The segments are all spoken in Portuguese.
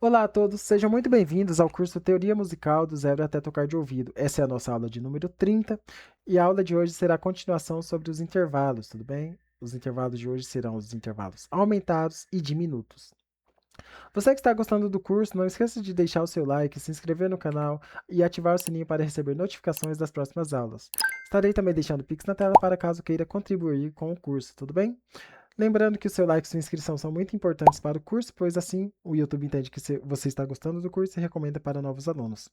Olá a todos, sejam muito bem-vindos ao curso Teoria Musical do Zero até Tocar de Ouvido. Essa é a nossa aula de número 30 e a aula de hoje será a continuação sobre os intervalos, tudo bem? Os intervalos de hoje serão os intervalos aumentados e diminutos. Você que está gostando do curso, não esqueça de deixar o seu like, se inscrever no canal e ativar o sininho para receber notificações das próximas aulas. Estarei também deixando o Pix na tela para caso queira contribuir com o curso, tudo bem? Lembrando que o seu like e sua inscrição são muito importantes para o curso, pois assim o YouTube entende que você está gostando do curso e recomenda para novos alunos.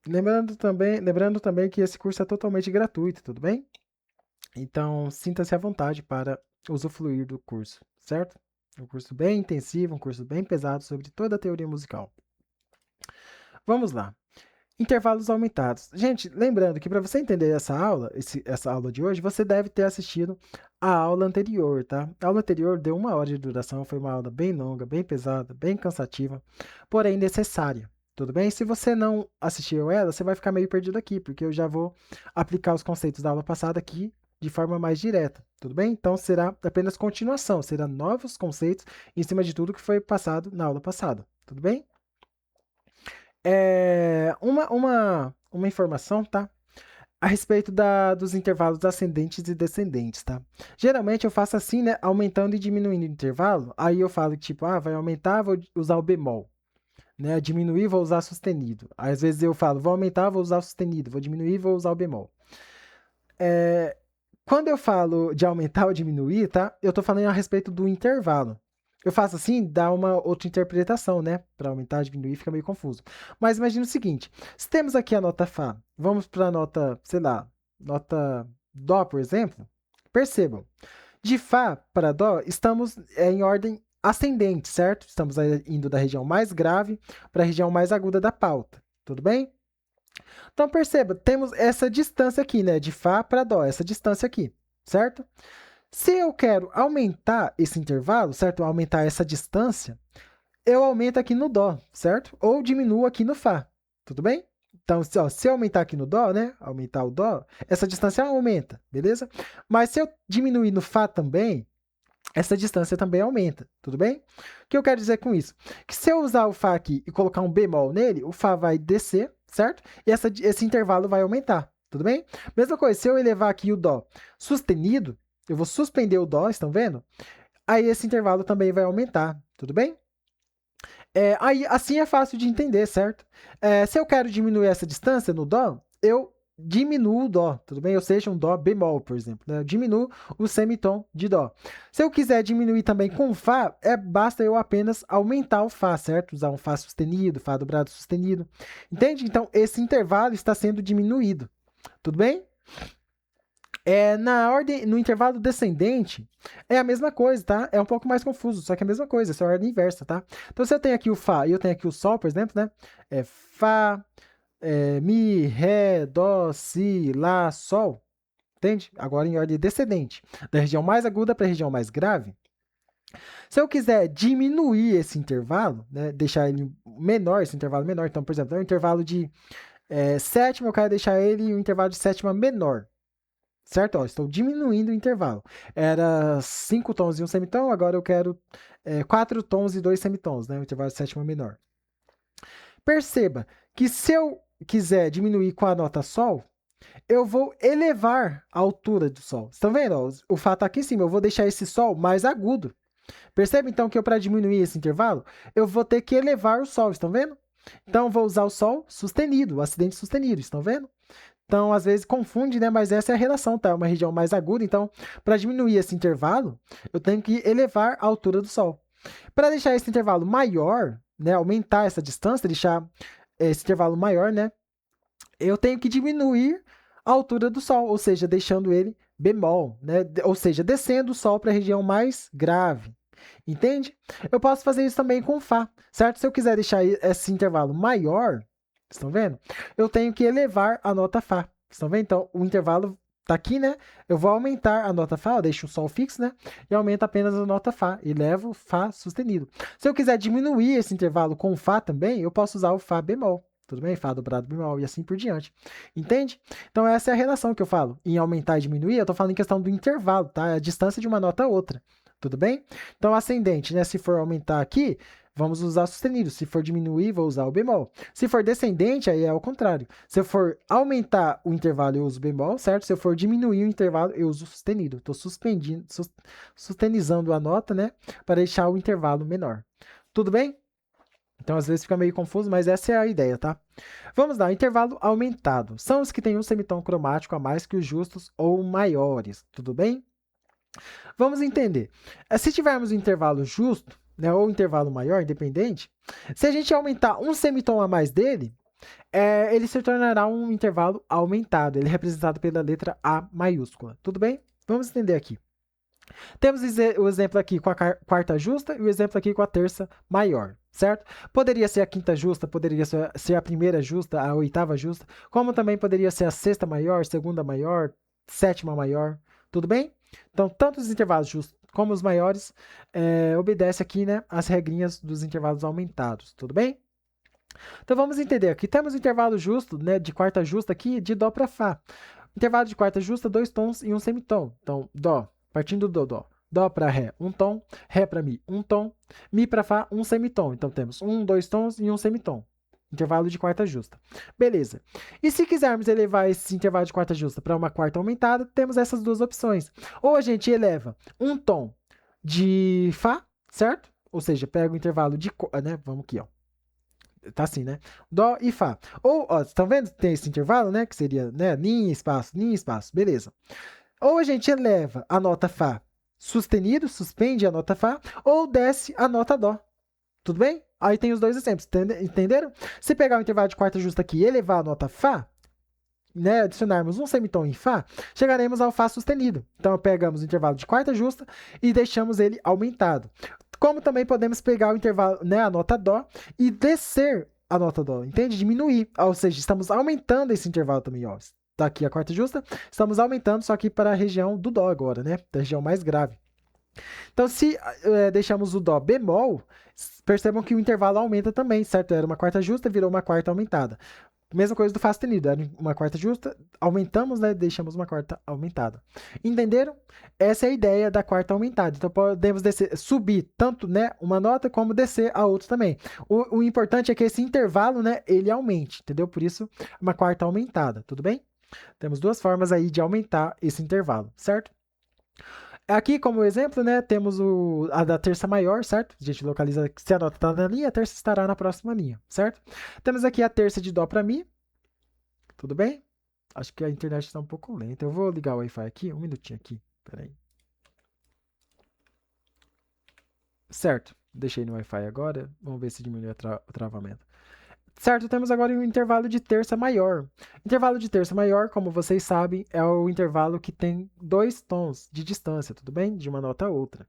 Lembrando também que esse curso é totalmente gratuito, tudo bem? Então, sinta-se à vontade para usufruir do curso, certo? É um curso bem intensivo, um curso bem pesado sobre toda a teoria musical. Vamos lá. Intervalos aumentados. Gente, lembrando que para você entender essa aula de hoje, você deve ter assistido a aula anterior, tá? A aula anterior deu 1 hora de duração, foi uma aula bem longa, bem pesada, bem cansativa, porém necessária. Tudo bem? Se você não assistiu ela, você vai ficar meio perdido aqui, porque eu já vou aplicar os conceitos da aula passada aqui de forma mais direta. Tudo bem? Então será apenas continuação, será novos conceitos em cima de tudo que foi passado na aula passada. Tudo bem? Uma informação, tá? A respeito dos intervalos ascendentes e descendentes, tá? Geralmente eu faço assim, né? Aumentando e diminuindo o intervalo. Aí eu falo que, tipo, vai aumentar, vou usar o bemol. Né? Diminuir, vou usar sustenido. Às vezes eu falo, vou aumentar, vou usar o sustenido. Vou diminuir, vou usar o bemol. É, Quando eu falo de aumentar ou diminuir, tá? Eu tô falando a respeito do intervalo. Eu faço assim, dá uma outra interpretação, né? Para aumentar, diminuir, fica meio confuso. Mas imagina o seguinte: se temos aqui a nota Fá, vamos para a nota, sei lá, nota Dó, por exemplo. Percebam, de Fá para Dó, estamos em ordem ascendente, certo? Estamos indo da região mais grave para a região mais aguda da pauta. Tudo bem? Então perceba, temos essa distância aqui, né? De Fá para Dó, essa distância aqui, certo? Se eu quero aumentar esse intervalo, certo? Aumentar essa distância, eu aumento aqui no Dó, certo? Ou diminuo aqui no Fá, tudo bem? Então, se eu aumentar aqui no Dó, né? Aumentar o Dó, essa distância aumenta, beleza? Mas se eu diminuir no Fá também, essa distância também aumenta, tudo bem? O que eu quero dizer com isso? Que se eu usar o Fá aqui e colocar um bemol nele, o Fá vai descer, certo? E esse intervalo vai aumentar, tudo bem? Mesma coisa, se eu elevar aqui o Dó sustenido, eu vou suspender o Dó, estão vendo? Aí esse intervalo também vai aumentar, tudo bem? Aí, assim é fácil de entender, certo? Se eu quero diminuir essa distância no Dó, eu diminuo o Dó, tudo bem? Ou seja, um Dó bemol, por exemplo. Né? Eu diminuo o semitom de Dó. Se eu quiser diminuir também com Fá, basta eu apenas aumentar o Fá, certo? Usar um Fá sustenido, Fá dobrado sustenido. Entende? Então, esse intervalo está sendo diminuído. Tudo bem? Na ordem, no intervalo descendente, é a mesma coisa, tá? É um pouco mais confuso, só que é a mesma coisa, essa é a ordem inversa, tá? Então, se eu tenho aqui o Fá e eu tenho aqui o Sol, por exemplo, né? Fá, Mi, Ré, Dó, Si, Lá, Sol, entende? Agora em ordem descendente, da região mais aguda para a região mais grave. Se eu quiser diminuir esse intervalo, né? Deixar ele menor, esse intervalo menor, então, por exemplo, é um intervalo de sétima, eu quero deixar ele um intervalo de sétima menor. Certo? Ó, estou diminuindo o intervalo. Era 5 tons e um semitom, agora eu quero 4 tons e 2 semitons, né? O intervalo de sétima menor. Perceba que se eu quiser diminuir com a nota Sol, eu vou elevar a altura do Sol. Estão vendo? Ó, o Fá está aqui em cima, eu vou deixar esse Sol mais agudo. Percebe então que para diminuir esse intervalo, eu vou ter que elevar o Sol, estão vendo? Então, eu vou usar o Sol sustenido, o acidente sustenido, estão vendo? Então, às vezes confunde, né? Mas essa é a relação, tá? Uma região mais aguda. Então, para diminuir esse intervalo, eu tenho que elevar a altura do Sol. Para deixar esse intervalo maior, né? Aumentar essa distância, deixar esse intervalo maior, né? Eu tenho que diminuir a altura do Sol, ou seja, deixando ele bemol, né? Ou seja, descendo o Sol para a região mais grave. Entende? Eu posso fazer isso também com Fá, certo? Se eu quiser deixar esse intervalo maior, estão vendo? Eu tenho que elevar a nota Fá. Estão vendo? Então, o intervalo está aqui, né? Eu vou aumentar a nota Fá, eu deixo o Sol fixo, né? E aumento apenas a nota Fá e levo Fá sustenido. Se eu quiser diminuir esse intervalo com Fá também, eu posso usar o Fá bemol. Tudo bem? Fá dobrado bemol e assim por diante. Entende? Então, essa é a relação que eu falo. Em aumentar e diminuir, eu estou falando em questão do intervalo, tá? É a distância de uma nota a outra. Tudo bem? Então, ascendente, né? Se for aumentar aqui, vamos usar sustenido. Se for diminuir, vou usar o bemol. Se for descendente, aí é o contrário. Se eu for aumentar o intervalo, eu uso o bemol, certo? Se eu for diminuir o intervalo, eu uso o sustenido. Estou sustenizando a nota, né? Para deixar o intervalo menor. Tudo bem? Então, às vezes fica meio confuso, mas essa é a ideia, tá? Vamos lá, intervalo aumentado. São os que têm um semitom cromático a mais que os justos ou maiores. Tudo bem? Vamos entender. Se tivermos um intervalo justo, né, ou intervalo maior, independente, se a gente aumentar um semitom a mais dele, ele se tornará um intervalo aumentado. Ele é representado pela letra A maiúscula. Tudo bem? Vamos entender aqui. Temos o exemplo aqui com a quarta justa e o exemplo aqui com a terça maior, certo? Poderia ser a quinta justa, poderia ser a primeira justa, a oitava justa, como também poderia ser a sexta maior, segunda maior, sétima maior, tudo bem? Então, tanto os intervalos justos como os maiores obedecem aqui, né, as regrinhas dos intervalos aumentados, tudo bem? Então, vamos entender aqui. Temos o intervalo justo, né, de quarta justa aqui, de Dó para Fá. Intervalo de quarta justa, 2 tons e um semitom. Então, Dó, partindo do Dó. Dó para Ré, um tom. Ré para Mi, um tom. Mi para Fá, um semitom. Então, temos 1, 2 tons e um semitom. Intervalo de quarta justa. Beleza. E se quisermos elevar esse intervalo de quarta justa para uma quarta aumentada, temos essas duas opções. Ou a gente eleva um tom de Fá, certo? Ou seja, pega o intervalo de... né? Vamos aqui, ó. Tá assim, né? Dó e Fá. Ou, ó, estão vendo? Tem esse intervalo, né? Que seria, né? Ninha, espaço, beleza. Ou a gente eleva a nota Fá sustenido, suspende a nota Fá, ou desce a nota Dó. Tudo bem? Aí tem os dois exemplos, entenderam? Se pegar o intervalo de quarta justa aqui e elevar a nota Fá, né, adicionarmos um semitom em Fá, chegaremos ao Fá sustenido. Então, pegamos o intervalo de quarta justa e deixamos ele aumentado. Como também podemos pegar o intervalo, né, a nota Dó e descer a nota Dó, entende? Diminuir, ou seja, estamos aumentando esse intervalo também, ó. Tá aqui a quarta justa, estamos aumentando, só que para a região do Dó agora, né, da região mais grave. Então, se deixamos o Dó bemol, percebam que o intervalo aumenta também, certo? Era uma quarta justa, virou uma quarta aumentada. Mesma coisa do Fá sustenido, era uma quarta justa, aumentamos, né? Deixamos uma quarta aumentada. Entenderam? Essa é a ideia da quarta aumentada. Então, podemos subir tanto, né, uma nota como descer a outra também. O importante é que esse intervalo, né, ele aumente, entendeu? Por isso, uma quarta aumentada, tudo bem? Temos duas formas aí de aumentar esse intervalo, certo? Aqui, como exemplo, né, temos a da terça maior, certo? A gente localiza se a nota está na linha, a terça estará na próxima linha, certo? Temos aqui a terça de Dó para Mi. Tudo bem? Acho que a internet está um pouco lenta. Eu vou ligar o Wi-Fi aqui, um minutinho aqui. Peraí. Certo, deixei no Wi-Fi agora. Vamos ver se diminui o travamento. Certo, temos agora um intervalo de terça maior. Intervalo de terça maior, como vocês sabem, é o intervalo que tem 2 tons de distância, tudo bem? De uma nota a outra.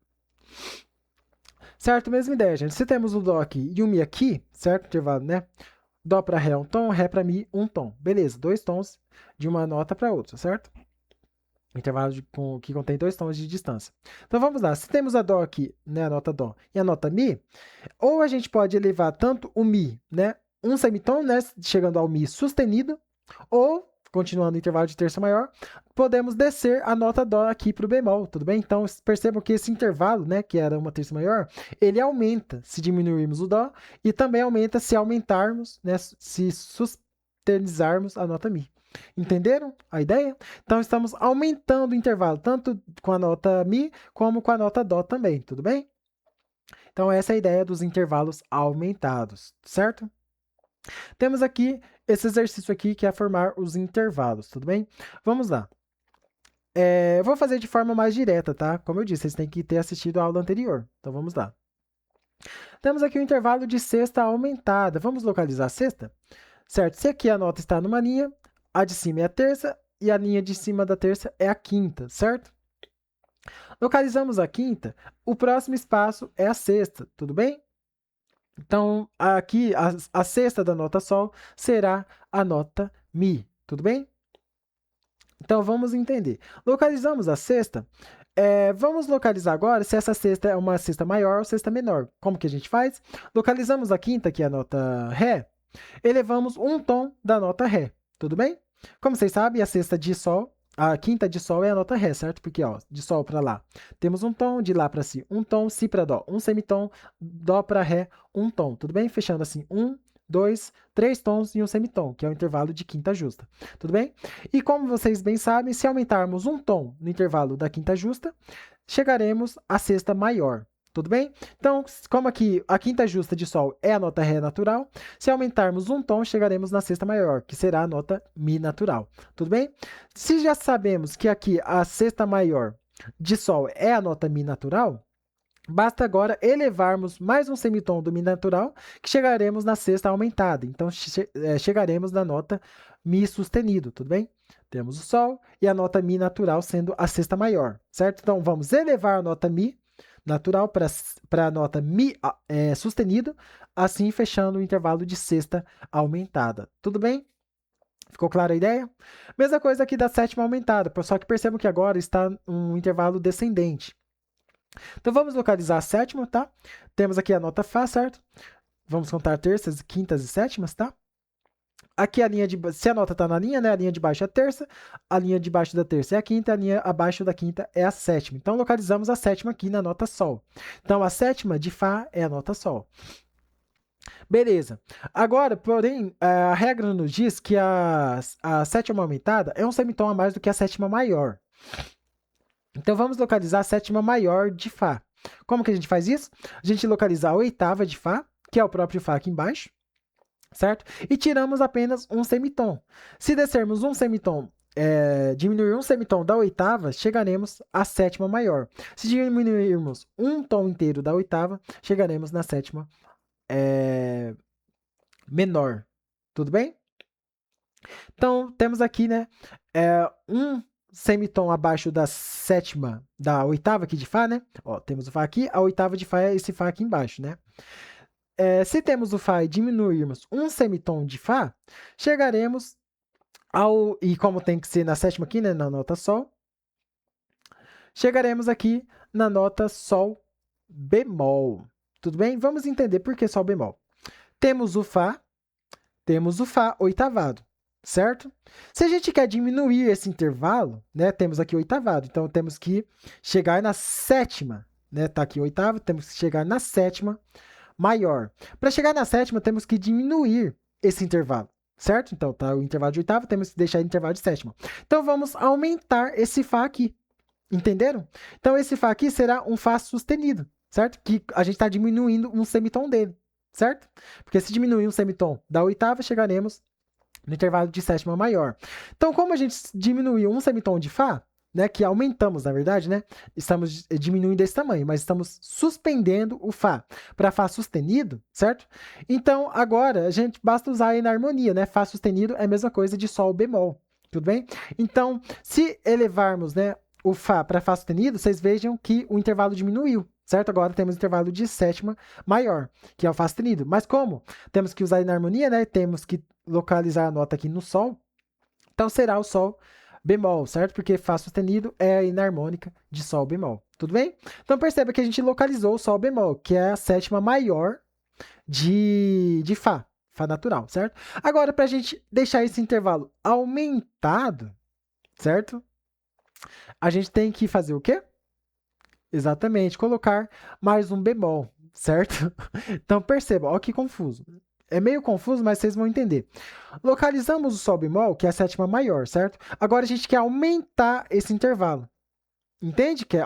Certo, mesma ideia, gente. Se temos o Dó aqui e o Mi aqui, certo? Intervalo, né? Dó para Ré um tom, Ré para Mi um tom. Beleza, 2 tons de uma nota para outra, certo? Intervalo que contém 2 tons de distância. Então vamos lá, se temos a Dó aqui, né, a nota Dó e a nota Mi, ou a gente pode elevar tanto o Mi, né, um semitom, né, chegando ao Mi sustenido, ou, continuando o intervalo de terça maior, podemos descer a nota Dó aqui para o bemol, tudo bem? Então percebam que esse intervalo, né, que era uma terça maior, ele aumenta se diminuirmos o Dó e também aumenta se aumentarmos, né, se sustenizarmos a nota Mi. Entenderam a ideia? Então, estamos aumentando o intervalo, tanto com a nota Mi, como com a nota Dó também, tudo bem? Então, essa é a ideia dos intervalos aumentados, certo? Temos aqui esse exercício aqui, que é formar os intervalos, tudo bem? Vamos lá. Eu vou fazer de forma mais direta, tá? Como eu disse, vocês têm que ter assistido a aula anterior. Então, vamos lá. Temos aqui o intervalo de sexta aumentada. Vamos localizar a sexta? Certo, se aqui a nota está numa linha, a de cima é a terça e a linha de cima da terça é a quinta, certo? Localizamos a quinta, o próximo espaço é a sexta, tudo bem? Então, aqui a sexta da nota Sol será a nota Mi, tudo bem? Então, vamos entender. Localizamos a sexta. Vamos localizar agora se essa sexta é uma sexta maior ou sexta menor. Como que a gente faz? Localizamos a quinta, que é a nota Ré, elevamos um tom da nota Ré. Tudo bem? Como vocês sabem, a sexta de Sol A quinta de sol é a nota Ré, certo? Porque, ó, de sol para lá temos um tom, de lá para si um tom, si para dó um semitom, dó para ré um tom, tudo bem? Fechando assim, 1, 2, 3 tons e um semitom, que é o intervalo de quinta justa, tudo bem? E como vocês bem sabem, se aumentarmos um tom no intervalo da quinta justa, chegaremos à sexta maior. Tudo bem? Então, como aqui a quinta justa de sol é a nota Ré natural, se aumentarmos um tom, chegaremos na sexta maior, que será a nota Mi natural. Tudo bem? Se já sabemos que aqui a sexta maior de sol é a nota Mi natural, basta agora elevarmos mais um semitom do Mi natural, que chegaremos na sexta aumentada. Então, chegaremos na nota Mi sustenido, tudo bem? Temos o Sol e a nota Mi natural sendo a sexta maior, certo? Então, vamos elevar a nota Mi natural para a nota Mi sustenido, assim fechando o intervalo de sexta aumentada. Tudo bem? Ficou clara a ideia? Mesma coisa aqui da sétima aumentada, só que percebam que agora está um intervalo descendente. Então vamos localizar a sétima, tá? Temos aqui a nota Fá, certo? Vamos contar terças, quintas e sétimas, tá? Aqui a linha de se a nota está na linha, né? A linha de baixo é a terça, a linha de baixo da terça é a quinta, a linha abaixo da quinta é a sétima. Então localizamos a sétima aqui na nota Sol. Então a sétima de Fá é a nota Sol. Beleza. Agora, porém, a regra nos diz que a sétima aumentada é um semitom a mais do que a sétima maior. Então vamos localizar a sétima maior de Fá. Como que a gente faz isso? A gente localiza a oitava de Fá, que é o próprio Fá aqui embaixo, certo? E tiramos apenas um semitom. Se descermos um semitom, diminuir um semitom da oitava, chegaremos à sétima maior. Se diminuirmos um tom inteiro da oitava, chegaremos na sétima menor. Tudo bem? Então, temos aqui, né, um semitom abaixo da sétima, da oitava aqui de Fá, né? Ó, temos o Fá aqui, a oitava de Fá é esse Fá aqui embaixo, né? Se temos o Fá e diminuirmos um semitom de Fá, chegaremos ao... E como tem que ser na sétima aqui, né, na nota Sol, chegaremos aqui na nota Sol bemol. Tudo bem? Vamos entender por que Sol bemol. Temos o Fá oitavado, certo? Se a gente quer diminuir esse intervalo, né, temos aqui oitavado, então temos que chegar na sétima, né? Tá aqui oitavo, temos que chegar na sétima maior. Para chegar na sétima, temos que diminuir esse intervalo, certo? Então tá o intervalo de oitava, temos que deixar o intervalo de sétima. Então vamos aumentar esse Fá aqui, entenderam? Então esse Fá aqui será um Fá sustenido, certo? Que a gente está diminuindo um semitom dele, certo? Porque se diminuir um semitom da oitava, chegaremos no intervalo de sétima maior. Então, como a gente diminuiu um semitom de Fá, né, que aumentamos, na verdade, né, estamos diminuindo desse tamanho, mas estamos suspendendo o Fá para Fá sustenido, certo? Então, agora, a gente basta usar aí na harmonia, né? Fá sustenido é a mesma coisa de Sol bemol, tudo bem? Então, se elevarmos, né, o Fá para Fá sustenido, vocês vejam que o intervalo diminuiu, certo? Agora temos intervalo de sétima maior, que é o Fá sustenido. Mas como? Temos que usar na harmonia, né? Temos que localizar a nota aqui no Sol. Então será o Sol bemol, certo? Porque Fá sustenido é a enarmônica de Sol bemol. Tudo bem? Então perceba que a gente localizou o Sol bemol, que é a sétima maior de Fá. Fá natural, certo? Agora, para a gente deixar esse intervalo aumentado, certo? A gente tem que fazer o quê? Exatamente, colocar mais um bemol, certo? Então perceba, olha que confuso. É meio confuso, mas vocês vão entender. Localizamos o Sol bemol, que é a sétima maior, certo? Agora a gente quer aumentar esse intervalo. Entende? Quer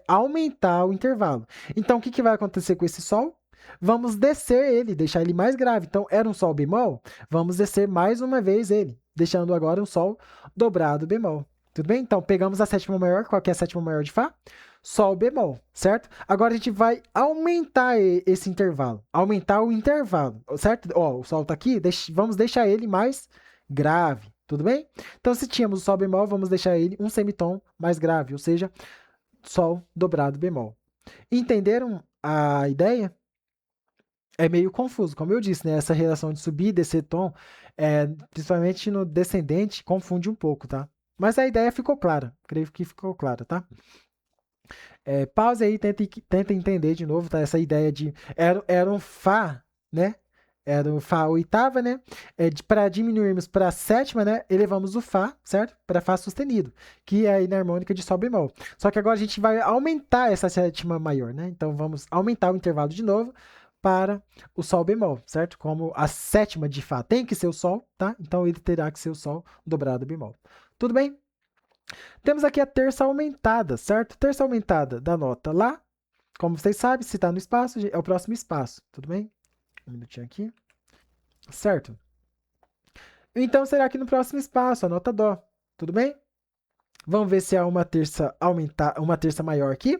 aumentar o intervalo. Então o que vai acontecer com esse Sol? Vamos descer ele, deixar ele mais grave. Então era um Sol bemol, vamos descer mais uma vez ele, deixando agora um Sol dobrado bemol. Tudo bem? Então pegamos a sétima maior, qual que é a sétima maior de Fá? Sol bemol, certo? Agora a gente vai aumentar esse intervalo, aumentar o intervalo, certo? Ó, o Sol está aqui, vamos deixar ele mais grave, tudo bem? Então, se tínhamos o Sol bemol, vamos deixar ele um semitom mais grave, ou seja, Sol dobrado bemol. Entenderam a ideia? É meio confuso, como eu disse, né? Essa relação de subir e descer tom, principalmente no descendente, confunde um pouco, tá? Mas a ideia ficou clara, creio que ficou clara, tá? Pause aí e tenta entender de novo, tá? Essa ideia de... Era um Fá, né? era o Fá oitava, né? Para diminuirmos para a sétima, né? Elevamos o Fá, certo? Para Fá sustenido, que é a enarmônica de Sol bemol. Só que agora a gente vai aumentar essa sétima maior, né? Então vamos aumentar o intervalo de novo para o Sol bemol, certo? Como a sétima de Fá tem que ser o Sol, tá? Então ele terá que ser o Sol dobrado bemol. Tudo bem? Temos aqui a terça aumentada, certo? Terça aumentada da nota Lá. Como vocês sabem, se está no espaço, é o próximo espaço. Tudo bem? Um minutinho aqui. Certo? Então será aqui no próximo espaço, a nota Dó. Tudo bem? Vamos ver se há uma terça maior aqui.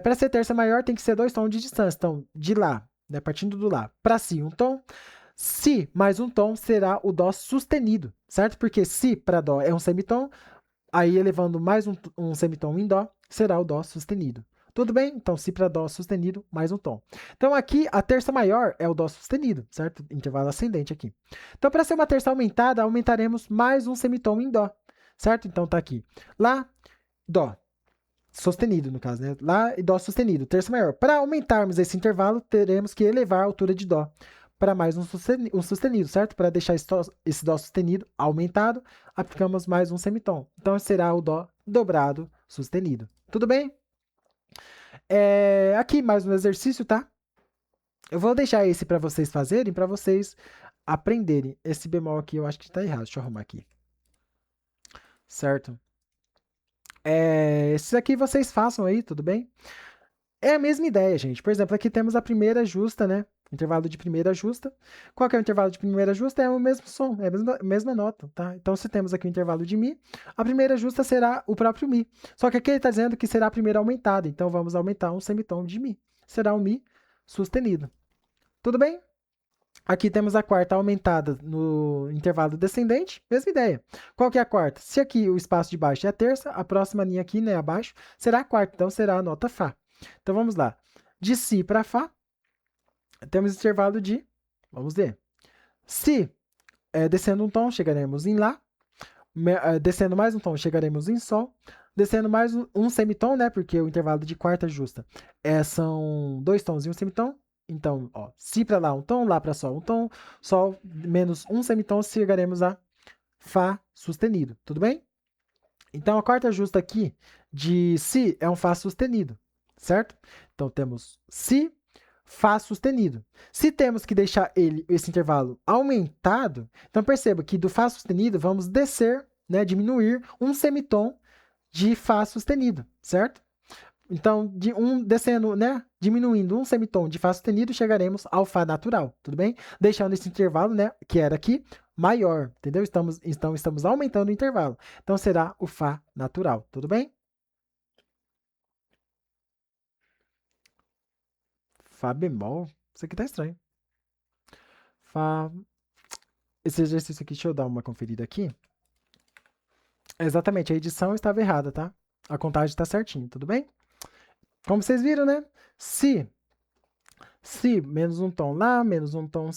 Para ser terça maior, tem que ser 2 tons de distância. Então, de Lá, né, partindo do Lá, para Si, um tom. Si mais um tom será o Dó sustenido, certo? Porque Si para Dó é um semitom, aí elevando mais um semitom em Dó, será o Dó sustenido. Tudo bem? Então, Si para Dó sustenido, mais um tom. Então, aqui, a terça maior é o Dó sustenido, certo? Intervalo ascendente aqui. Então, para ser uma terça aumentada, aumentaremos mais um semitom em Dó, certo? Então, tá aqui. Lá, Dó. Sustenido, no caso, né? Lá e Dó sustenido, terça maior. Para aumentarmos esse intervalo, teremos que elevar a altura de Dó para mais um sustenido, certo? Para deixar esse Dó sustenido aumentado, aplicamos mais um semitom. Então, será o Dó dobrado sustenido. Tudo bem? Aqui mais um exercício, tá? Eu vou deixar esse para vocês fazerem, para vocês aprenderem. Esse bemol aqui eu acho que está errado. Deixa eu arrumar aqui. Certo? Esses aqui vocês façam aí, tudo bem? É a mesma ideia, gente. Por exemplo, aqui temos a primeira justa, né? Intervalo de primeira justa. Qual que é o intervalo de primeira justa? É o mesmo som, é a mesma nota, tá? Então, se temos aqui o intervalo de Mi, a primeira justa será o próprio Mi. Só que aqui ele está dizendo que será a primeira aumentada. Então, vamos aumentar um semitom de Mi. Será um Mi sustenido. Tudo bem? Aqui temos a quarta aumentada no intervalo descendente, mesma ideia. Qual que é a quarta? Se aqui o espaço de baixo é a terça, a próxima linha aqui, né, abaixo, será a quarta, então será a nota Fá. Então vamos lá. De Si para Fá, temos intervalo de, vamos ver, Si, descendo um tom, chegaremos em Lá, descendo mais um tom, chegaremos em Sol, descendo mais um semitom, né, porque o intervalo de quarta justa são 2 tons e um semitom. Então, ó, Si para Lá um tom, Lá para Sol um tom, Sol menos um semitom, chegaremos a Fá sustenido, tudo bem? Então, a quarta justa aqui de Si é um Fá sustenido, certo? Então, temos Si, Fá sustenido. Se temos que deixar esse intervalo aumentado, então perceba que do Fá sustenido vamos descer, né, diminuir um semitom de Fá sustenido, certo? Então, descendo, né, diminuindo um semitom de Fá sustenido, chegaremos ao Fá natural, tudo bem? Deixando esse intervalo, né, que era aqui, maior, entendeu? Então, estamos aumentando o intervalo. Então, será o Fá natural, tudo bem? Fá bemol? Isso aqui tá estranho. Fá... Esse exercício aqui, deixa eu dar uma conferida aqui. Exatamente, a edição estava errada, tá? A contagem está certinho, tudo bem? Como vocês viram, né? Si, menos um tom Lá, menos um tom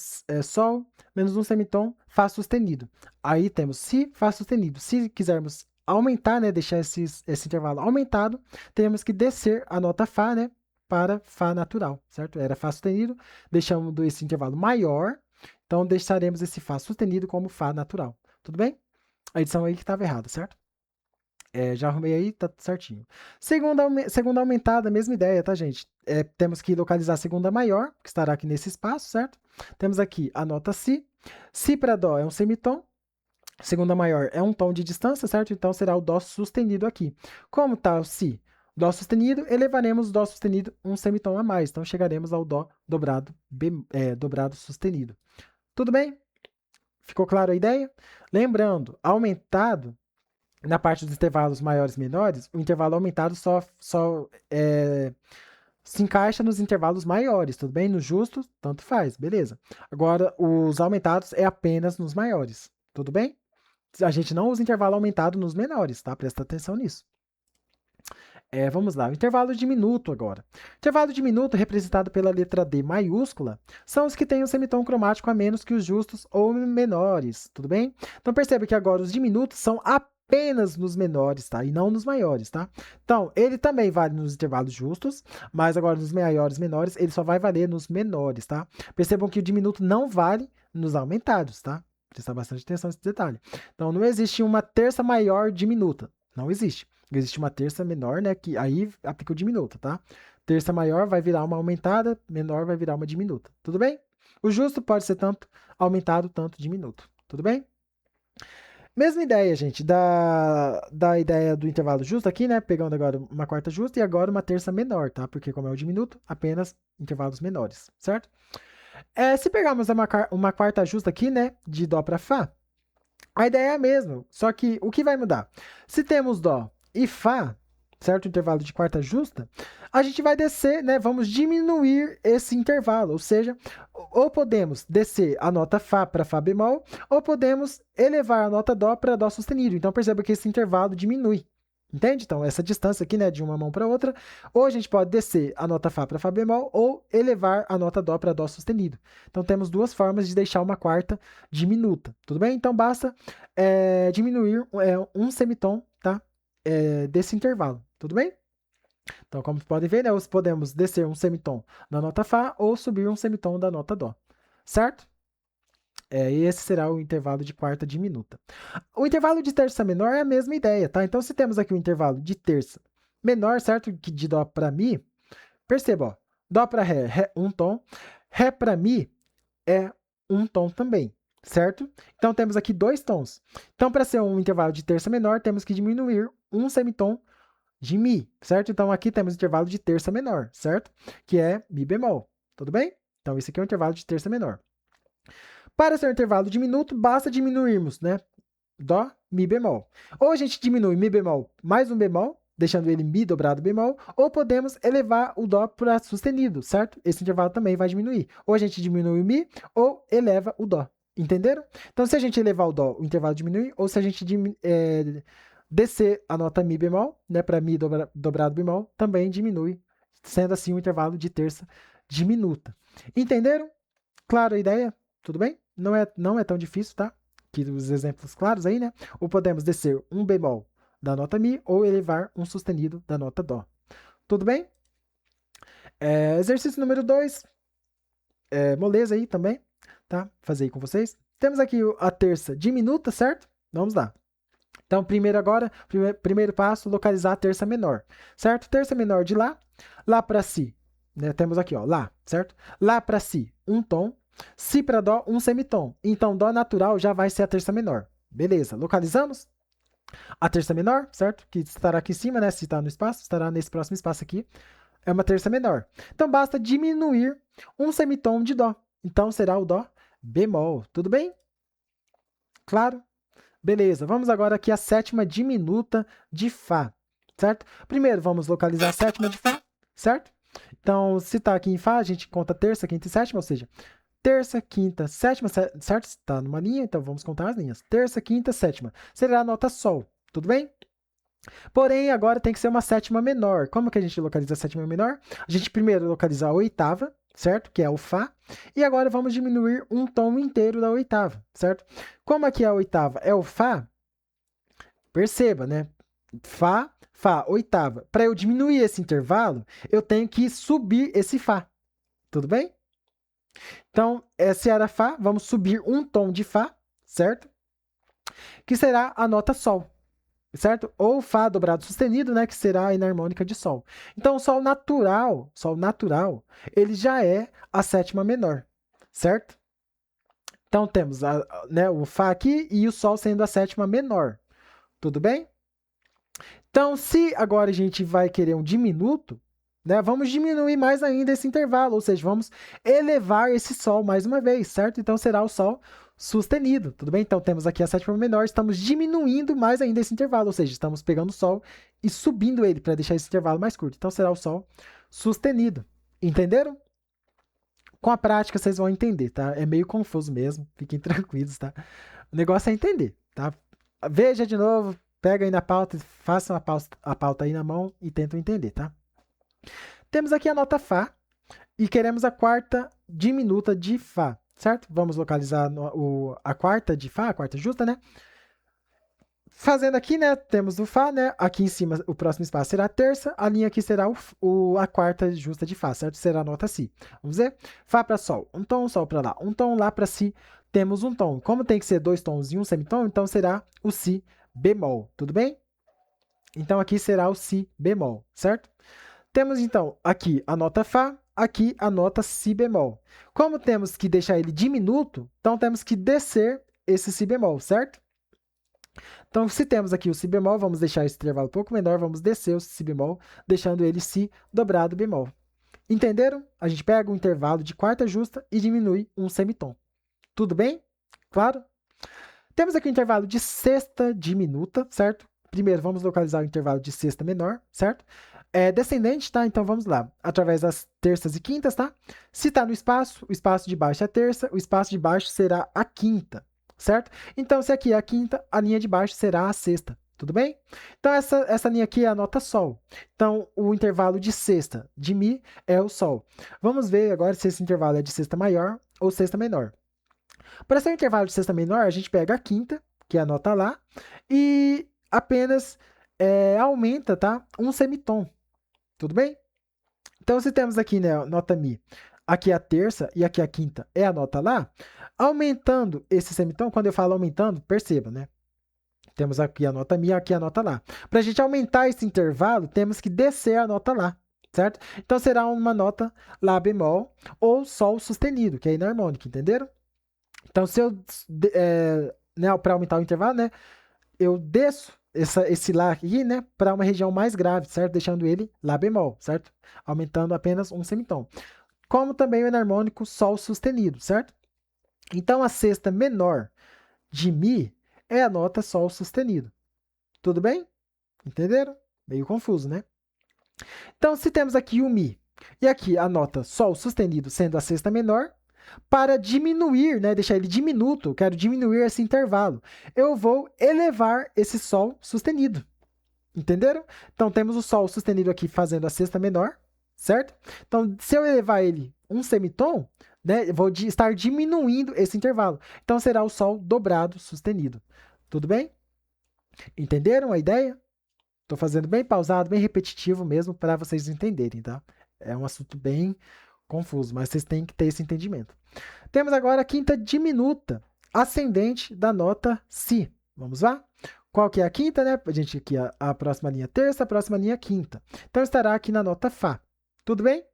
Sol, menos um semitom, Fá sustenido. Aí temos Si, Fá sustenido. Se quisermos aumentar, né, deixar esse intervalo aumentado, teremos que descer a nota Fá, né, para Fá natural, certo? Era Fá sustenido, deixamos esse intervalo maior, então deixaremos esse Fá sustenido como Fá natural. Tudo bem? A edição aí que estava errada, certo? Já arrumei aí, tá certinho. Segunda aumentada, mesma ideia, tá, gente? Temos que localizar a segunda maior, que estará aqui nesse espaço, certo? Temos aqui a nota Si. Si para Dó é um semitom. Segunda maior é um tom de distância, certo? Então será o Dó sustenido aqui. Como está o Si? Dó sustenido, elevaremos o Dó sustenido um semitom a mais. Então chegaremos ao Dó dobrado, dobrado sustenido. Tudo bem? Ficou claro a ideia? Lembrando, aumentado, na parte dos intervalos maiores e menores, o intervalo aumentado só se encaixa nos intervalos maiores, tudo bem? No justo, tanto faz, beleza. Agora, os aumentados é apenas nos maiores, tudo bem? A gente não usa intervalo aumentado nos menores, tá? Presta atenção nisso. Vamos lá, o intervalo diminuto agora. Intervalo diminuto, representado pela letra D maiúscula, são os que têm um semitom cromático a menos que os justos ou menores, tudo bem? Então perceba que agora os diminutos são apenas nos menores, tá? E não nos maiores, tá? Então, ele também vale nos intervalos justos, mas agora nos maiores e menores, ele só vai valer nos menores, tá? Percebam que o diminuto não vale nos aumentados, tá? Prestar bastante atenção nesse detalhe. Então, não existe uma terça maior diminuta. Não existe. Existe uma terça menor, né? Que aí aplica o diminuto, tá? Terça maior vai virar uma aumentada, menor vai virar uma diminuta. Tudo bem? O justo pode ser tanto aumentado, tanto diminuto. Tudo bem? Mesma ideia, gente, da ideia do intervalo justo aqui, né? Pegando agora uma quarta justa e agora uma terça menor, tá? Porque como é o diminuto, apenas intervalos menores, certo? Se pegarmos uma quarta justa aqui, né? De Dó para Fá, a ideia é a mesma, só que o que vai mudar? Se temos Dó e Fá, certo? Intervalo de quarta justa, a gente vai descer, né? Vamos diminuir esse intervalo, ou seja, ou podemos descer a nota Fá para Fá bemol, ou podemos elevar a nota Dó para Dó sustenido. Então perceba que esse intervalo diminui. Entende? Então, essa distância aqui, né, de uma mão para outra, ou a gente pode descer a nota Fá para Fá bemol, ou elevar a nota Dó para Dó sustenido. Então, temos duas formas de deixar uma quarta diminuta, tudo bem? Então, basta diminuir um semitom, tá? Desse intervalo, tudo bem? Então, como podem ver, né, nós podemos descer um semitom da nota Fá ou subir um semitom da nota Dó, certo? E esse será o intervalo de quarta diminuta. O intervalo de terça menor é a mesma ideia, tá? Então, se temos aqui o intervalo de terça menor, certo? Que de Dó para Mi, perceba, ó, Dó para Ré, Ré um tom, Ré para Mi é um tom também, certo? Então, temos aqui dois tons. Então, para ser um intervalo de terça menor, temos que diminuir um semitom de Mi, certo? Então, aqui temos o intervalo de terça menor, certo? Que é Mi bemol, tudo bem? Então, esse aqui é o intervalo de terça menor. Para ser um intervalo diminuto, basta diminuirmos, né? Dó, Mi bemol. Ou a gente diminui Mi bemol mais um bemol, deixando ele Mi dobrado bemol, ou podemos elevar o Dó para sustenido, certo? Esse intervalo também vai diminuir. Ou a gente diminui o Mi, ou eleva o Dó. Entenderam? Então, se a gente elevar o Dó, o intervalo diminui, ou se a gente descer a nota Mi bemol, né, para Mi dobrado bemol, também diminui, sendo assim um intervalo de terça diminuta. Entenderam? Claro a ideia? Tudo bem? Não é tão difícil, tá? Que os exemplos claros aí, né? Ou podemos descer um bemol da nota Mi ou elevar um sustenido da nota Dó. Tudo bem? Exercício número 2. Moleza aí também, tá? Fazer aí com vocês. Temos aqui a terça diminuta, certo? Vamos lá. Então, primeiro passo, localizar a terça menor, certo? Terça menor de Lá para Si, né? Temos aqui, ó, Lá, certo? Lá para Si, um tom, Si para Dó, um semitom. Então, Dó natural já vai ser a terça menor. Beleza, localizamos a terça menor, certo? Que estará aqui em cima, né? Se está no espaço, estará nesse próximo espaço aqui. É uma terça menor. Então, basta diminuir um semitom de Dó. Então, será o Dó bemol. Tudo bem? Claro? Beleza, vamos agora aqui à sétima diminuta de Fá, certo? Primeiro, vamos localizar a sétima de Fá, certo? Então, se está aqui em Fá, a gente conta terça, quinta e sétima, ou seja, terça, quinta, sétima, certo? Está numa linha, então vamos contar as linhas. Terça, quinta, sétima. Será a nota Sol, tudo bem? Porém, agora tem que ser uma sétima menor. Como que a gente localiza a sétima menor? A gente primeiro localiza a oitava, certo? Que é o Fá. E agora vamos diminuir um tom inteiro da oitava, certo? Como aqui a oitava é o Fá, perceba, né? Fá, Fá, oitava. Para eu diminuir esse intervalo, eu tenho que subir esse Fá. Tudo bem? Então, se era Fá, vamos subir um tom de Fá, certo? Que será a nota Sol, certo? Ou Fá dobrado sustenido, né? Que será a enarmônica de Sol. Então, o Sol natural, ele já é a sétima menor, certo? Então, temos né, o Fá aqui e o Sol sendo a sétima menor. Tudo bem? Então, se agora a gente vai querer um diminuto, né, vamos diminuir mais ainda esse intervalo, ou seja, vamos elevar esse Sol mais uma vez, certo? Então, será o Sol sustenido, tudo bem? Então, temos aqui a sétima menor, estamos diminuindo mais ainda esse intervalo, ou seja, estamos pegando o Sol e subindo ele para deixar esse intervalo mais curto. Então, será o Sol sustenido. Entenderam? Com a prática, vocês vão entender, tá? É meio confuso mesmo, fiquem tranquilos, tá? O negócio é entender, tá? Veja de novo, pega aí na pauta, façam a pauta aí na mão e tentam entender, tá? Temos aqui a nota Fá e queremos a quarta diminuta de Fá, certo? Vamos localizar a quarta de Fá, a quarta justa, né? Fazendo aqui, né, temos o Fá, né, aqui em cima o próximo espaço será a terça, a linha aqui será a quarta justa de Fá, certo? Será a nota Si. Vamos ver? Fá para Sol, um tom, Sol para Lá, um tom, Lá para Si, temos um tom. Como tem que ser dois tons e um semitom, então será o Si bemol, tudo bem? Então aqui será o Si bemol, certo? Temos então aqui a nota Fá, aqui a nota Si bemol. Como temos que deixar ele diminuto, então temos que descer esse Si bemol, certo? Então, se temos aqui o Si bemol, vamos deixar esse intervalo um pouco menor, vamos descer o Si bemol, deixando ele Si dobrado bemol. Entenderam? A gente pega um intervalo de quarta justa e diminui um semitom. Tudo bem? Claro? Temos aqui o intervalo de sexta diminuta, certo? Primeiro, vamos localizar o intervalo de sexta menor, certo? É descendente, tá? Então, vamos lá. Através das terças e quintas, tá? Se está no espaço, o espaço de baixo é a terça, o espaço de baixo será a quinta, certo? Então, se aqui é a quinta, a linha de baixo será a sexta, tudo bem? Então, essa linha aqui é a nota Sol. Então, o intervalo de sexta de Mi é o Sol. Vamos ver agora se esse intervalo é de sexta maior ou sexta menor. Para ser um intervalo de sexta menor, a gente pega a quinta, que é a nota Lá, e apenas aumenta, tá? Um semitom. Tudo bem? Então, se temos aqui, né, nota Mi, aqui a terça e aqui a quinta é a nota Lá, aumentando esse semitom, quando eu falo aumentando, perceba, né? Temos aqui a nota Mi, aqui a nota Lá. Para a gente aumentar esse intervalo, temos que descer a nota Lá, certo? Então, será uma nota Lá bemol ou Sol sustenido, que é inarmônica, entenderam? Então, se eu, né, para aumentar o intervalo, né, eu desço esse Lá aqui, né, para uma região mais grave, certo? Deixando ele Lá bemol, certo? Aumentando apenas um semitom. Como também o enarmônico Sol sustenido, certo? Então, a sexta menor de Mi é a nota Sol sustenido. Tudo bem? Entenderam? Meio confuso, né? Então, se temos aqui o Mi e aqui a nota Sol sustenido sendo a sexta menor, para diminuir, né, deixar ele diminuto, quero diminuir esse intervalo, eu vou elevar esse Sol sustenido. Entenderam? Então, temos o Sol sustenido aqui fazendo a sexta menor, certo? Então, se eu elevar ele um semitom, né, vou estar diminuindo esse intervalo. Então, será o Sol dobrado sustenido. Tudo bem? Entenderam a ideia? Estou fazendo bem pausado, bem repetitivo mesmo, para vocês entenderem, tá? É um assunto bem confuso, mas vocês têm que ter esse entendimento. Temos agora a quinta diminuta, ascendente da nota Si. Vamos lá? Qual que é a quinta, né? A gente aqui, a próxima linha terça, a próxima linha quinta. Então, estará aqui na nota Fá. Tudo bem?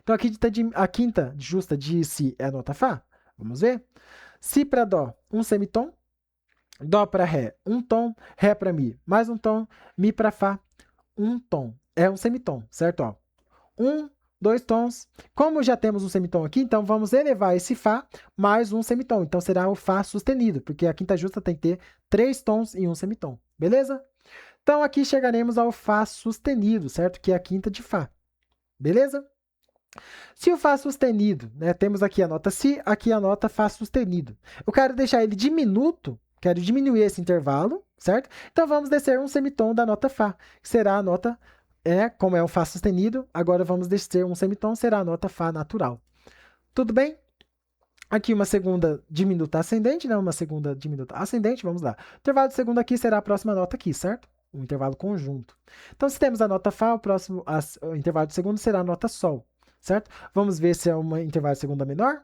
Então, aqui a quinta justa de Si é a nota Fá. Vamos ver? Si para Dó, um semitom. Dó para Ré, um tom. Ré para Mi, mais um tom. Mi para Fá, um tom. É um semitom, certo? Ó, um, dois tons. Como já temos um semitom aqui, então vamos elevar esse Fá mais um semitom. Então será o Fá sustenido, porque a quinta justa tem que ter 3 tons e um semitom. Beleza? Então aqui chegaremos ao Fá sustenido, certo? Que é a quinta de Fá. Beleza? Se o Fá sustenido, né, temos aqui a nota Si, aqui a nota Fá sustenido. Eu quero deixar ele diminuto, quero diminuir esse intervalo, certo? Então vamos descer um semitom da nota Fá, que será a nota, como é um Fá sustenido, agora vamos descer um semitom, será a nota Fá natural. Tudo bem? Aqui uma segunda diminuta ascendente, né? Uma segunda diminuta ascendente, vamos lá. O intervalo de segunda aqui será a próxima nota aqui, certo? Um intervalo conjunto. Então, se temos a nota Fá, o intervalo de segundo será a nota Sol, certo? Vamos ver se é um intervalo de segunda menor.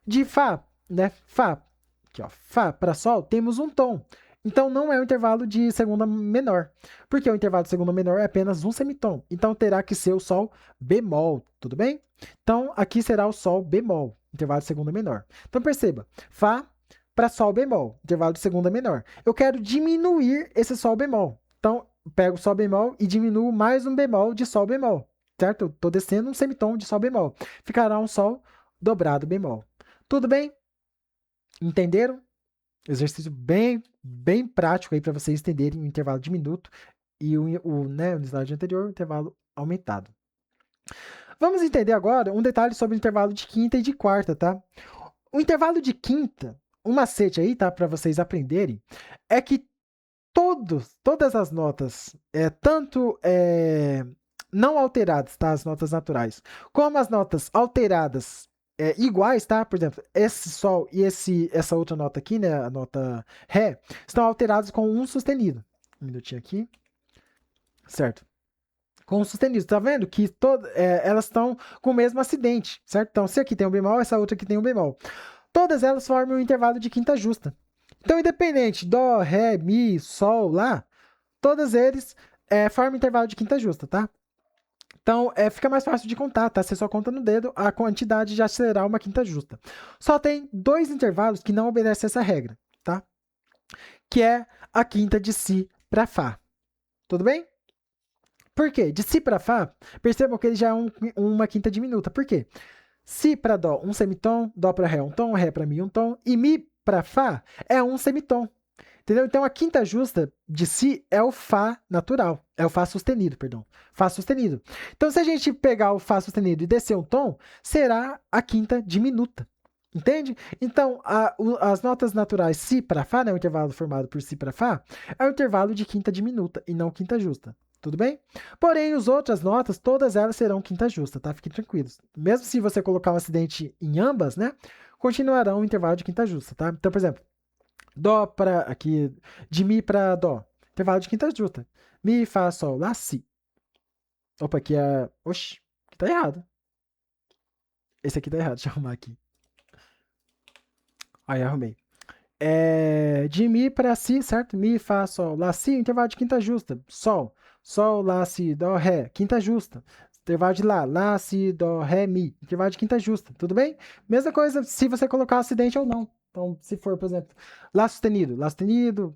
De Fá, né? Fá, aqui ó, Fá para Sol, temos um tom. Então, não é um intervalo de segunda menor, porque o intervalo de segunda menor é apenas um semitom. Então, terá que ser o Sol bemol, tudo bem? Então, aqui será o Sol bemol, intervalo de segunda menor. Então, perceba, Fá para Sol bemol, intervalo de segunda menor. Eu quero diminuir esse Sol bemol. Então, pego o Sol bemol e diminuo mais um bemol de Sol bemol, certo? Estou descendo um semitom de Sol bemol. Ficará um Sol dobrado bemol. Tudo bem? Entenderam? Exercício bem prático aí para vocês entenderem o intervalo diminuto e né, no slide anterior, o intervalo aumentado. Vamos entender agora um detalhe sobre o intervalo de quinta e de quarta, tá? O intervalo de quinta, um macete aí, tá? Para vocês aprenderem, é que todas as notas, tanto não alteradas, tá? As notas naturais, como as notas alteradas iguais, tá? Por exemplo, esse Sol e essa outra nota aqui, né? A nota Ré, estão alterados com um sustenido. Um minutinho aqui. Certo? Com um sustenido. Tá vendo que elas estão com o mesmo acidente, certo? Então, se aqui tem um bemol, essa outra aqui tem um bemol. Todas elas formam um intervalo de quinta justa. Então, independente, Dó, Ré, Mi, Sol, Lá, todos eles formam intervalo de quinta justa, tá? Então, fica mais fácil de contar, tá? Você só conta no dedo, a quantidade já será uma quinta justa. Só tem dois intervalos que não obedecem essa regra, tá? Que é a quinta de Si para Fá. Tudo bem? Por quê? De Si para Fá, percebam que ele já é uma quinta diminuta. Por quê? Si para Dó, um semitom, Dó para Ré, um tom, Ré para Mi, um tom, e Mi para Fá é um semitom. Entendeu? Então a quinta justa de Si é o Fá natural. É o Fá sustenido, perdão. Fá sustenido. Então, se a gente pegar o Fá sustenido e descer um tom, será a quinta diminuta. Entende? Então, as notas naturais Si para Fá, né, o intervalo formado por Si para Fá, é o intervalo de quinta diminuta e não quinta justa. Tudo bem? Porém, as outras notas, todas elas serão quinta justa, tá? Fiquem tranquilos. Mesmo se você colocar um acidente em ambas, né, continuarão o intervalo de quinta justa, tá? Então, por exemplo, Dó para aqui, de Mi para Dó, intervalo de quinta justa. Mi, Fá, Sol, Lá, Si. Opa, aqui é. Oxi, aqui tá errado. Esse aqui tá errado, deixa eu arrumar aqui. Aí, arrumei. De Mi para Si, certo? Mi, Fá, Sol, Lá, Si, intervalo de quinta justa. Sol, Sol, Lá, Si, Dó, Ré, quinta justa. Intervalo de Lá, Lá, Si, Dó, Ré, Mi, intervalo de quinta justa. Tudo bem? Mesma coisa se você colocar acidente ou não. Então, se for, por exemplo, Lá sustenido,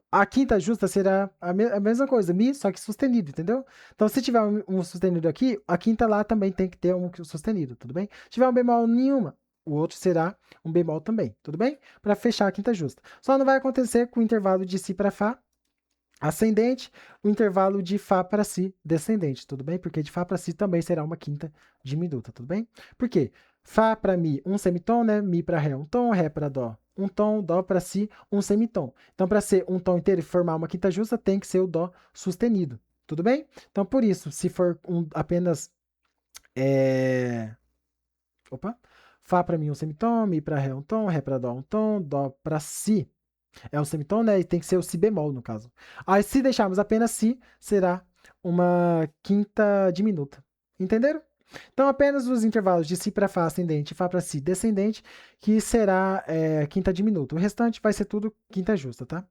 a quinta justa será a mesma coisa, Mi, só que sustenido, entendeu? Então, se tiver um sustenido aqui, a quinta lá também tem que ter um sustenido, tudo bem? Se tiver um bemol nenhuma, o outro será um bemol também, tudo bem? Para fechar a quinta justa. Só não vai acontecer com o intervalo de Si para Fá ascendente, o intervalo de Fá para Si descendente, tudo bem? Porque de Fá para Si também será uma quinta diminuta, tudo bem? Por quê? Fá para Mi, um semitom, né? Mi para Ré, um tom, Ré para Dó, um tom, Dó para Si, um semitom. Então, para ser um tom inteiro e formar uma quinta justa, tem que ser o Dó sustenido, tudo bem? Então, por isso, se for apenas. Opa! Fá para Mi, um semitom, Mi para Ré, um tom, Ré para Dó, um tom, Dó para Si. É um semitom, né? E tem que ser o Si bemol, no caso. Aí, se deixarmos apenas Si, será uma quinta diminuta. Entenderam? Então, apenas os intervalos de Si para Fá ascendente e Fá para Si descendente, que será quinta diminuta. O restante vai ser tudo quinta justa, tá?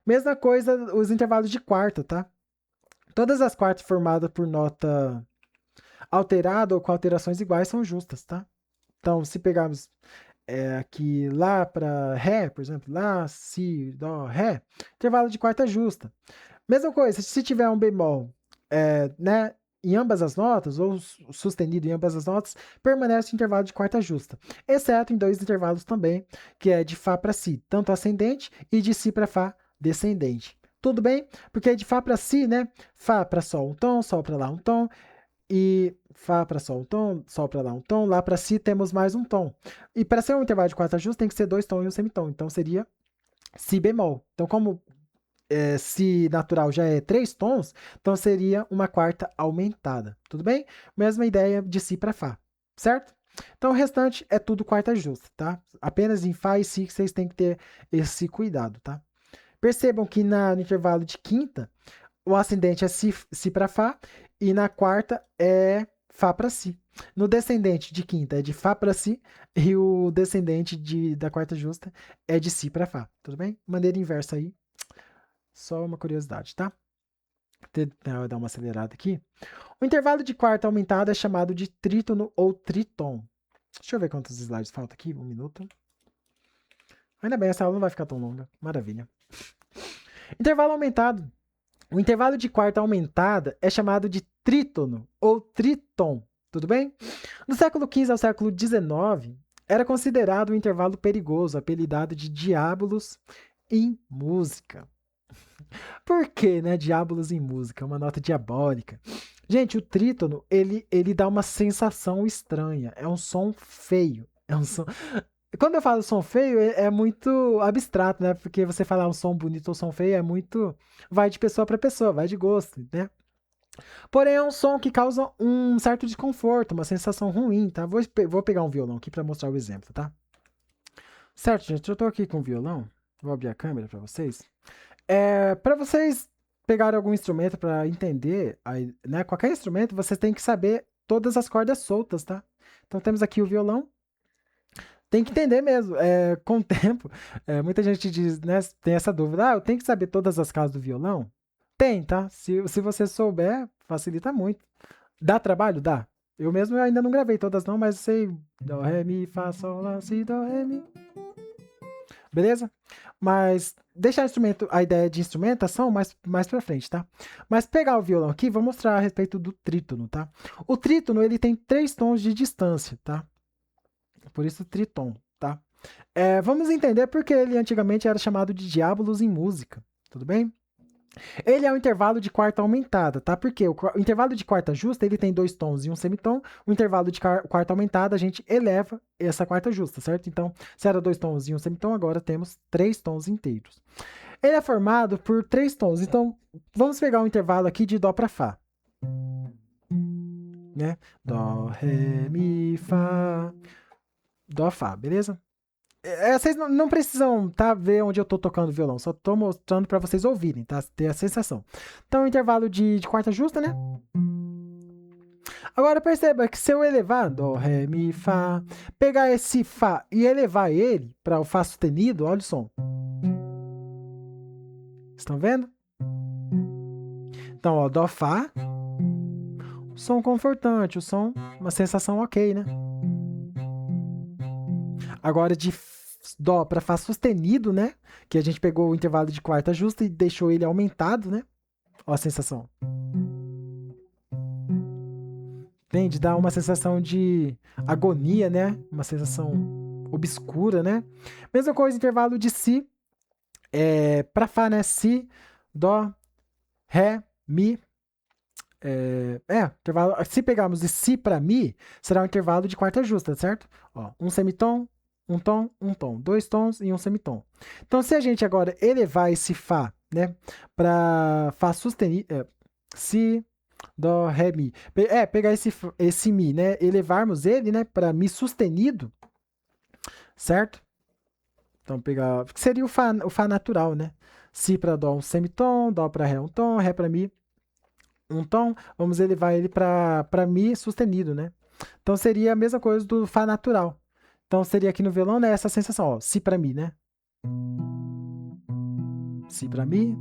Mesma coisa os intervalos de quarta, tá? Todas as quartas formadas por nota alterada ou com alterações iguais são justas, tá? Então, se pegarmos aqui Lá para Ré, por exemplo, Lá, Si, Dó, Ré, intervalo de quarta justa. Mesma coisa, se tiver um bemol né, em ambas as notas, ou sustenido em ambas as notas, permanece o intervalo de quarta justa. Exceto em dois intervalos também, que é de Fá para Si, tanto ascendente, e de Si para Fá descendente. Tudo bem? Porque de Fá para Si, né? Fá para Sol um tom, Sol para Lá um tom, e Fá para Sol um tom, Sol para Lá um tom, Lá para Si temos mais um tom. E para ser um intervalo de quarta justa tem que ser dois tons e um semitom, então seria Si bemol. Então, como Si natural já é 3 tons, então seria uma quarta aumentada. Tudo bem? Mesma ideia de Si para Fá, certo? Então o restante é tudo quarta justa, tá? Apenas em Fá e Si que vocês têm que ter esse cuidado, tá? Percebam que no intervalo de quinta, o ascendente é Si para Fá e na quarta é Fá para Si. No descendente de quinta é de Fá para Si e o descendente da quarta justa é de Si para Fá. Tudo bem? Maneira inversa aí. Só uma curiosidade, tá? Vou dar uma acelerada aqui. O intervalo de quarta aumentada é chamado de trítono ou tritom. Deixa eu ver quantos slides faltam aqui. Um minuto. Ainda bem, essa aula não vai ficar tão longa. Maravilha. Intervalo aumentado. O intervalo de quarta aumentada é chamado de trítono ou tritom. Tudo bem? Do século XV ao século XIX, era considerado um intervalo perigoso, apelidado de diabolos em música. Por que, né? Diabolos em música, uma nota diabólica. Gente, o trítono, ele dá uma sensação estranha. É um som feio. É um som. Quando eu falo som feio, é muito abstrato, né? Porque você falar um som bonito ou som feio é muito. Vai de pessoa para pessoa, vai de gosto, né? Porém, é um som que causa um certo desconforto, uma sensação ruim, tá? Vou pegar um violão aqui para mostrar o exemplo, tá? Certo, gente, eu tô aqui com o violão. Vou abrir a câmera para vocês. Para vocês pegarem algum instrumento para entender, né? Qualquer instrumento, vocês têm que saber todas as cordas soltas, tá? Então temos aqui o violão. Tem que entender mesmo. Com o tempo, muita gente diz, né? Tem essa dúvida. Ah, eu tenho que saber todas as casas do violão? Tem, tá? Se você souber, facilita muito. Dá trabalho? Dá. Eu mesmo ainda não gravei todas não, mas sei dó, ré, mi, fá, sol, lá, si, dó, ré, mi. Beleza? Mas deixar a ideia de instrumentação mais pra frente, tá? Mas pegar o violão aqui, vou mostrar a respeito do trítono, tá? O trítono, ele tem 3 tons de distância, tá? Por isso tritom, tá? Vamos entender porque ele antigamente era chamado de diabolos em música, tudo bem? Ele é um intervalo de quarta aumentada, tá? Porque o intervalo de quarta justa, ele tem 2 tons e um semitom. O intervalo de quarta aumentada, a gente eleva essa quarta justa, certo? Então, se era 2 tons e um semitom, agora temos 3 tons inteiros. Ele é formado por 3 tons. Então, vamos pegar um intervalo aqui de dó para fá. Né? Dó, ré, mi, fá. Dó, fá, beleza? Vocês não precisam, tá, ver onde eu tô tocando violão, só tô mostrando para vocês ouvirem, tá? Ter a sensação. Então, intervalo de quarta justa, né? Agora perceba que se eu elevar dó, ré, mi, fá, pegar esse fá e elevar ele para o fá sustenido, olha o som. Estão vendo? Então, ó, dó, fá, som confortante, o som, uma sensação ok, né? Agora de dó para fá sustenido, né? Que a gente pegou o intervalo de quarta justa e deixou ele aumentado, né? Ó a sensação. Entende? Dá uma sensação de agonia, né? Uma sensação obscura, né? Mesma coisa, intervalo de si para fá, né? Si, dó, ré, mi. Intervalo. Se pegarmos de si para mi, será um intervalo de quarta justa, certo? Ó, um semitom, um tom, 2 tons e um semitom. Então, se a gente agora elevar esse fá, né, para fá sustenido, si, dó, ré, mi. Pegar esse mi, né, elevarmos ele, né, para mi sustenido, certo? Então, pegar, que seria o fá natural, né? Si para dó, um semitom, dó para ré, um tom, ré para mi, um tom, vamos elevar ele para mi sustenido, né? Então seria a mesma coisa do fá natural. Então seria aqui no violão, né, essa sensação, ó, si para mi, né? Si para mi,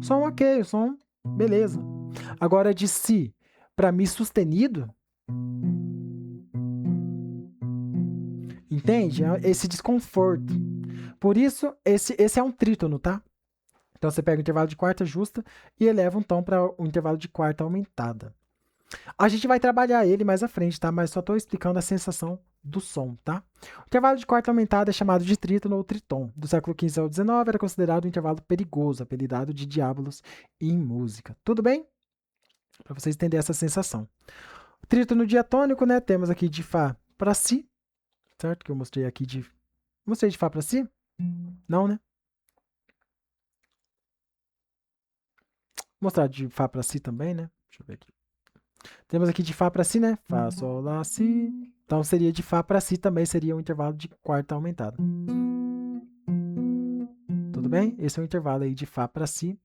som ok, o som beleza. Agora de si para mi sustenido, entende? Esse desconforto. Por isso esse é um trítono, tá? Então você pega o intervalo de quarta justa e eleva um tom para o intervalo de quarta aumentada. A gente vai trabalhar ele mais à frente, tá? Mas só estou explicando a sensação do som, tá? O intervalo de quarta aumentada é chamado de trítono ou tritom. Do século XV ao XIX era considerado um intervalo perigoso, apelidado de diabolos em música. Tudo bem? Para vocês entenderem essa sensação. O trítono diatônico, né? Temos aqui de Fá para Si, certo? Que eu mostrei aqui de... Mostrei de Fá para Si? Não, né? Vou mostrar de Fá para Si também, né? Deixa eu ver aqui. Temos aqui de Fá para Si, né? Fá, Sol, Lá, Si. Então seria de Fá para Si também, seria um intervalo de quarta aumentada. Tudo bem? Esse é o intervalo aí de Fá para Si.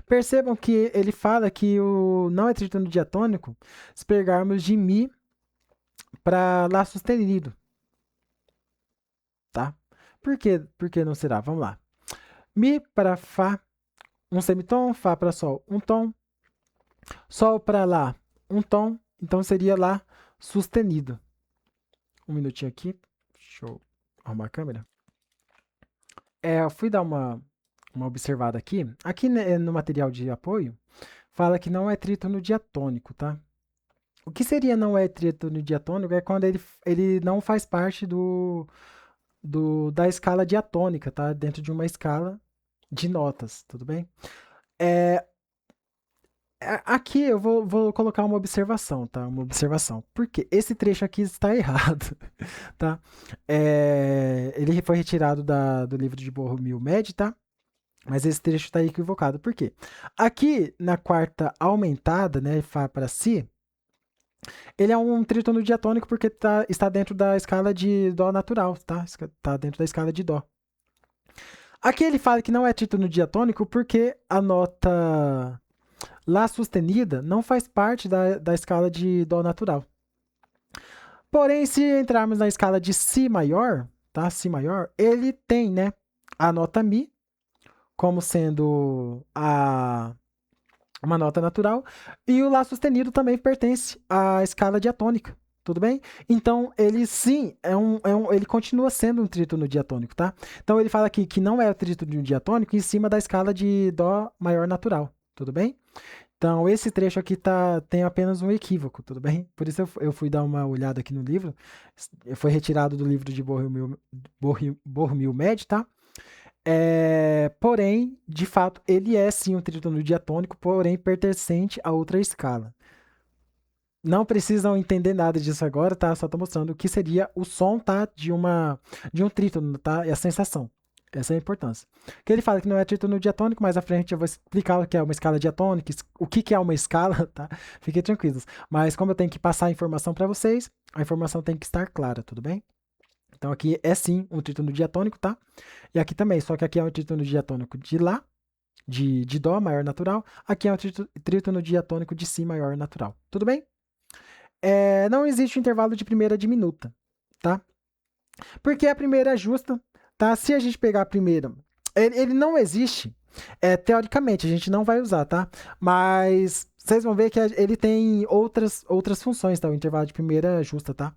Percebam que ele fala que o não é trítono diatônico se pegarmos de Mi para Lá sustenido. Tá? Por que não será? Vamos lá. Mi para Fá, um semitom, Fá para Sol, um tom, Sol para Lá, um tom, então seria Lá sustenido. Um minutinho aqui, deixa eu arrumar a câmera. Eu fui dar uma observada aqui. Aqui, né, no material de apoio, fala que não é trítono diatônico, tá? O que seria não é trítono diatônico é quando ele não faz parte da escala diatônica, tá? Dentro de uma escala de notas, tudo bem? Aqui eu vou colocar uma observação, tá? Uma observação. Porque esse trecho aqui está errado, tá? Ele foi retirado do livro de Borromeo Med, tá? Mas esse trecho está equivocado. Por quê? Aqui na quarta aumentada, né, Fá para Si, ele é um trítono diatônico porque está dentro da escala de Dó natural, tá? Está dentro da escala de Dó. Aqui ele fala que não é trítono diatônico porque a nota Lá sustenida não faz parte da escala de Dó natural. Porém, se entrarmos na escala de Si maior, tá? Si maior, ele tem, né, a nota Mi como sendo uma nota natural e o Lá sustenido também pertence à escala diatônica, tudo bem? Então, ele sim, ele continua sendo um trítono diatônico, tá? Então, ele fala aqui que não é o trítono diatônico em cima da escala de Dó maior natural, tudo bem? Então, esse trecho aqui tem apenas um equívoco, tudo bem? Por isso eu fui dar uma olhada aqui no livro. Foi retirado do livro de Borromeo Med, tá? Porém, de fato, ele é sim um trítono diatônico, porém pertencente a outra escala. Não precisam entender nada disso agora, tá? Só tô mostrando o que seria o som, tá? De um trítono, tá? E a sensação. Essa é a importância. Que ele fala que não é trítono diatônico, mas à frente eu vou explicar o que é uma escala diatônica, o que é uma escala, tá? Fiquem tranquilos. Mas como eu tenho que passar a informação para vocês, a informação tem que estar clara, tudo bem? Então aqui é sim um trítono diatônico, tá? E aqui também, só que aqui é um trítono diatônico de Lá, de Dó maior natural. Aqui é um trítono diatônico de Si maior natural. Tudo bem? Não existe um intervalo de primeira diminuta, tá? Porque a primeira é justa, tá? Se a gente pegar a primeira, ele não existe, teoricamente, a gente não vai usar, tá? Mas vocês vão ver que ele tem outras funções, tá? O intervalo de primeira é justa, tá?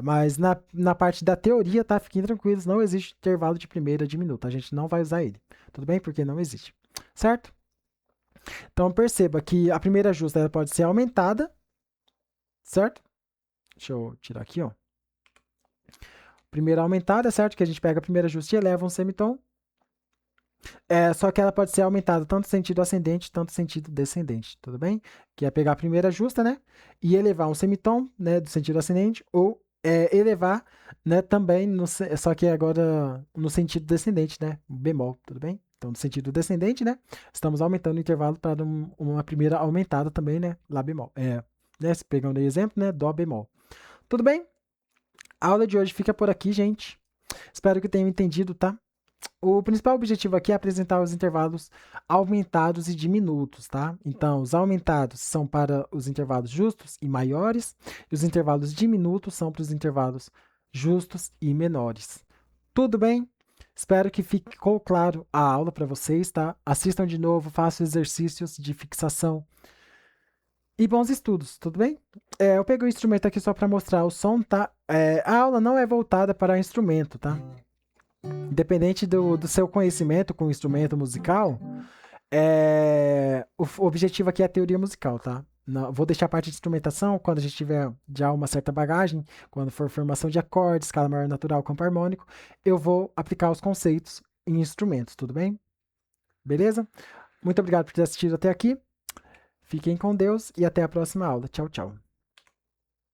Mas na parte da teoria, tá? Fiquem tranquilos, não existe intervalo de primeira diminuta. A gente não vai usar ele, tudo bem? Porque não existe, certo? Então perceba que a primeira justa ela pode ser aumentada, certo? Deixa eu tirar aqui, ó. Primeira aumentada, certo? Que a gente pega a primeira justa e eleva um semitom. Só que ela pode ser aumentada tanto sentido ascendente, tanto sentido descendente, tudo bem? Que é pegar a primeira justa, né? E elevar um semitom, né, do sentido ascendente, ou elevar, né, também, só que agora no sentido descendente, né? Bemol, tudo bem? Então, no sentido descendente, né? Estamos aumentando o intervalo para uma primeira aumentada também, né? Lá bemol. Né, pegando aí exemplo, né? Dó bemol. Tudo bem? A aula de hoje fica por aqui, gente. Espero que tenham entendido, tá? O principal objetivo aqui é apresentar os intervalos aumentados e diminutos, tá? Então, os aumentados são para os intervalos justos e maiores, e os intervalos diminutos são para os intervalos justos e menores. Tudo bem? Espero que ficou claro a aula para vocês, tá? Assistam de novo, façam exercícios de fixação e bons estudos, tudo bem? Eu peguei o instrumento aqui só para mostrar o som, tá? A aula não é voltada para instrumento, tá? Independente do seu conhecimento com o instrumento musical, o objetivo aqui é a teoria musical, tá? Não, vou deixar a parte de instrumentação quando a gente tiver já uma certa bagagem, quando for formação de acordes, escala maior natural, campo harmônico, eu vou aplicar os conceitos em instrumentos, tudo bem? Beleza? Muito obrigado por ter assistido até aqui. Fiquem com Deus e até a próxima aula. Tchau, tchau.